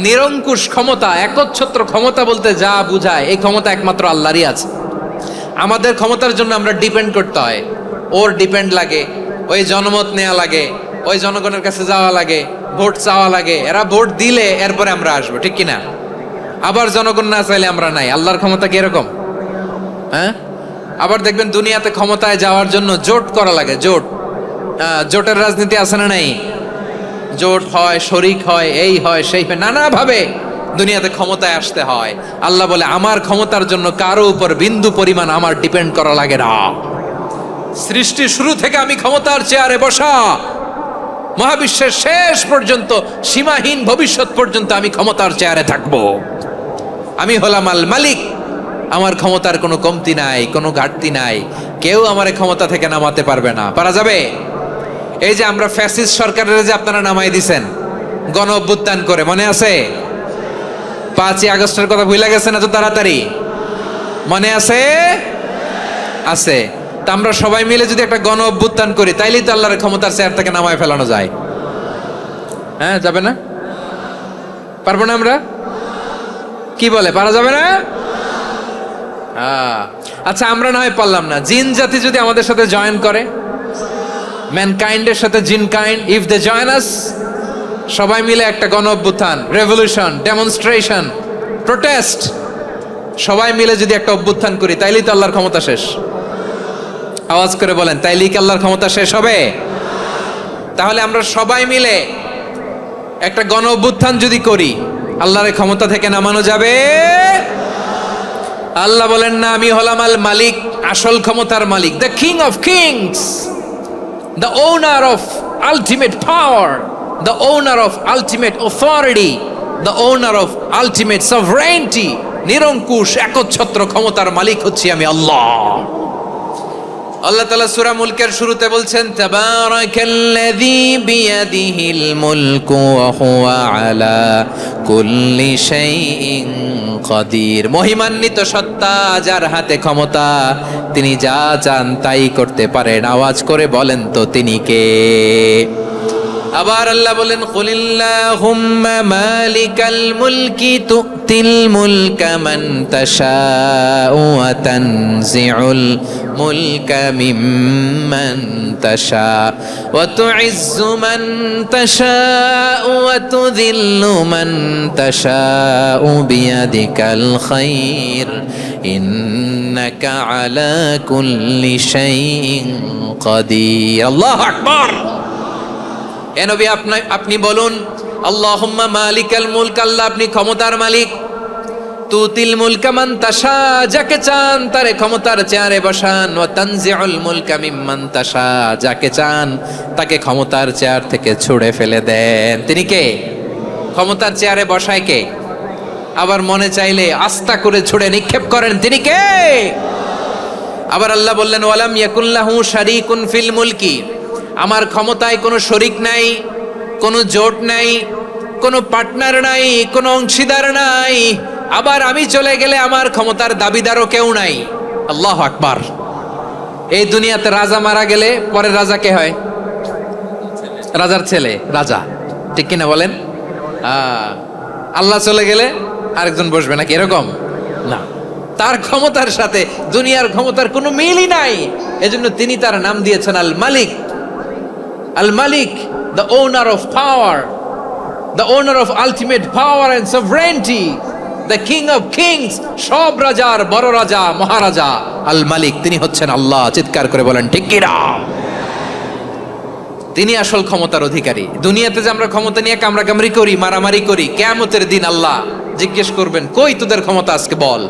নিরঙ্কুশ ক্ষমতা, একচ্ছত্র ক্ষমতা বলতে যা বুঝায়, এই ক্ষমতা একমাত্র আল্লাহরই আছে। আমাদের ক্ষমতার জন্য আমরা ডিপেন্ড করতে হয়, ওর ডিপেন্ড লাগে, ওই জনমত নেওয়া লাগে, ওই জনগণের কাছে যাওয়া লাগে, ভোট চাওয়া লাগে, এরা ভোট দিলে এরপরে আমরা আসবো, ঠিক কিনা? আবার জনগণ না চাইলে আমরা নাই। আল্লাহর ক্ষমতা কি এরকম? হ্যাঁ, আবার দেখবেন দুনিয়াতে ক্ষমতায় যাওয়ার জন্য জোট করা লাগে, জোট। জোটের রাজনীতি আছে না নাই? জোট হয়, শরিক হয়, এই হয় সেই হয়, নানাভাবে দুনিয়াতে ক্ষমতায় আসতে হয়। আল্লাহ বলে আমার ক্ষমতার জন্য কারো উপর বিন্দু পরিমাণ আমার ডিপেন্ড করা লাগে না। সৃষ্টির শুরু থেকে আমি ক্ষমতার চেয়ারে বসা, মহাবিশ্বের শেষ পর্যন্ত, সীমাহীন ভবিষ্যৎ পর্যন্ত আমি ক্ষমতার চেয়ারে থাকবো। আমি হলাম আল মালিক, আমার ক্ষমতার কোনো কমতি নাই, কোনো ঘাটতি নাই। কেউ আমার ক্ষমতা থেকে নামাতে পারবে না। পারা যাবে? এই যে আমরা ফ্যাসিস্ট সরকারের যে আপনারা নামাই দিছেন গণ অভ্যুত্থান করে, মনে আছে? 5ই আগস্টের কথা ভুলে গেছেন এত তাড়াতাড়ি? মনে আছে? আছে। তা আমরা সবাই মিলে যদি একটা গণ অভ্যুত্থান করি, তাইলেই তো আল্লাহর ক্ষমতার চেয়ার থেকে নামায় ফেলানো যায়। হ্যাঁ, যাবে না? পারবো না আমরা? কি বলে, পারা যাবে না? আচ্ছা, আমরা না হয় পারলাম না, জিন জাতি যদি আমাদের সাথে জয়েন করে, ম্যানকাইন্ডের সাথে জিনকাইন্ড, ইফ দে জয়েন আস, সবাই মিলে একটা গণ অভ্যুত্থান, রেভলিউশন, ডেমনস্ট্রেশন, প্রোটেস্ট, সবাই মিলে যদি একটা অভ্যুত্থান করি, তাইলেই তো আল্লাহর ক্ষমতা শেষ। আওয়াজ করে বলেন, তাইলেই কি আল্লাহর ক্ষমতা শেষ হবে? তাহলে আমরা সবাই মিলে একটা গণ অভ্যুত্থান যদি করি, আল্লাহর ক্ষমতা থেকে নামানো যাবে? আল্লাহ বলেন না, আমি হলাম আল মালিক, আসল ক্ষমতার মালিক, the king of kings, the owner of ultimate power, the owner of ultimate authority, the owner of ultimate sovereignty, নিরঙ্কুশ একচ্ছত্র ক্ষমতার মালিক হচ্ছি আমি আল্লাহ। আল্লাহ তাআলা সূরা মুলকের শুরুতে বলছেন, তাবারাকাল্লাযী বিয়াদিহিল মুলকু ওয়া হুয়া আলা কুল্লি শাইইন কাদির। মহিমান্বিত সত্তা, যার হাতে ক্ষমতা, তিনি যা চান তাই করতে পারেন। আওয়াজ করে বলেন তো তিনি কে? আবার আল্লাহ বলেন, কুলিল্লাহুম্মা মালিকাল মুলকি তুতিল মুলকা মান তাশাউ ওয়া তানজিউল মুলকা মিম্মান তাশা ওয়া তুইজ্জু মান তাশাউ ওয়া তুযিল্লু মান তাশাউ বিয়াদিকাল খায়র ইন্নাকা আলা কুল্লি শাইইন কাদির। আল্লাহু আকবার। এ নবী, আপনি বলুন, আল্লাহুম্মা মালিকাল মুলক, আল্লাহ আপনি ক্ষমতার মালিক, তুতিল মুলকা মান তাশা, যাকে চান তারে ক্ষমতার চেয়ারে বসান, ওয়া তানজিউল মুলকা মিম্মান তাশা, যাকে চান তাকে ক্ষমতার চেয়ার থেকে ছুঁড়ে ফেলে দেন। তিনি কে? ক্ষমতার চেয়ারে বসায় কে? আবার মনে চাইলে আস্থা করে ছুঁড়ে নিক্ষেপ করেন, তিনি কে? আবার আল্লাহ বললেন, ওয়ালাম ইয়াকুল্লাহু শারীকুন ফিল মুলকি, আমার ক্ষমতায় কোনো শরিক নাই, কোনো জোট নাই, কোনো পার্টনার নাই, কোনো অংশীদার নাই। আবার আমি চলে গেলে আমার ক্ষমতার দাবিদারও কেউ নাই। আল্লাহু আকবার। এই দুনিয়াতে রাজা মারা গেলে পরে রাজা কে হয়? রাজার ছেলে রাজা, ঠিক কিনা বলেন? আল্লাহ চলে গেলে আরেকজন বসবে নাকি? এরকম না, তার ক্ষমতার সাথে দুনিয়ার ক্ষমতার কোনো মিলই নাই। এজন্য তিনি তার নাম দিয়েছেন আল মালিক। আল মালিক, the owner of power, the owner of ultimate power and sovereignty, the king of kings, সব রাজার বড় রাজা, মহারাজা আল মালিক, তিনি হচ্ছেন আল্লাহ। চিৎকার করে বলেন ঠিক কি না? তিনি আসল ক্ষমতার অধিকারী। দুনিয়াতে যে আমরা ক্ষমতা নিয়ে কামড়াকামড়ি করি, মারামারি করি, কিয়ামতের দিন আল্লাহ জিজ্ঞেস করবেন, কই তোদের ক্ষমতা আজকে বল।